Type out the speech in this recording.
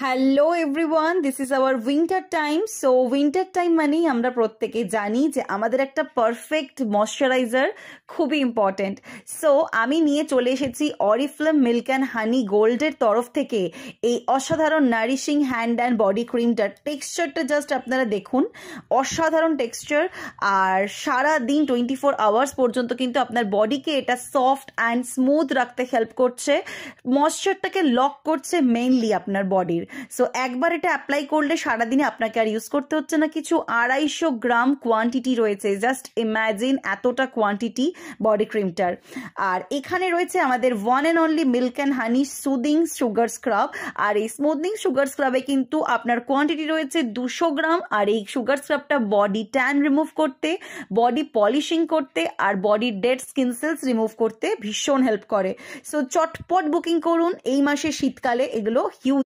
Hello everyone, this is our winter time. So winter time মানেই আমরা প্রত্যেকে জানি যে আমাদের একটা পারফেক্ট ময়শ্চারাইজার খুবই ইম্পর্টেন্ট। সো আমি নিয়ে চলে এসেছি অরিফ্লেম মিল্ক অ্যান্ড হানি গোল্ডের তরফ থেকে এই অসাধারণ নারিশিং হ্যান্ড অ্যান্ড বডি ক্রিমটার টেক্সচারটা জাস্ট আপনারা দেখুন, অসাধারণ টেক্সচার। আর সারা দিন 24 আওয়ার্স পর্যন্ত কিন্তু আপনার বডিকে এটা সফট অ্যান্ড স্মুথ রাখতে হেল্প করছে, ময়শ্চারটাকে লক করছে মেইনলি আপনার বডির। সো একবার এটা অ্যাপ্লাই করলে সারাদিনে আপনাকে আর ইউজ করতে হচ্ছে না কিছু। 250 গ্রাম কোয়ান্টিটি রয়েছে, জাস্ট ইম্যাজিন এতটা কোয়ান্টিটি বডি ক্রিমটার। আর এখানে রয়েছে আমাদের one and only milk and honey soothing sugar scrub. আর এই স্মুথনিং সুগার স্ক্রাবে কিন্তু আপনার কোয়ান্টিটি রয়েছে 200 গ্রাম। আর এই সুগার স্ক্রাবটা বডি ট্যান রিমুভ করতে, বডি পলিশিং করতে আর বডির ডেড স্কিন সেলস রিমুভ করতে ভীষণ হেল্প করে। সো চটপট বুকিং করুন এই মাসে শীতকালে, এগুলো হিউজ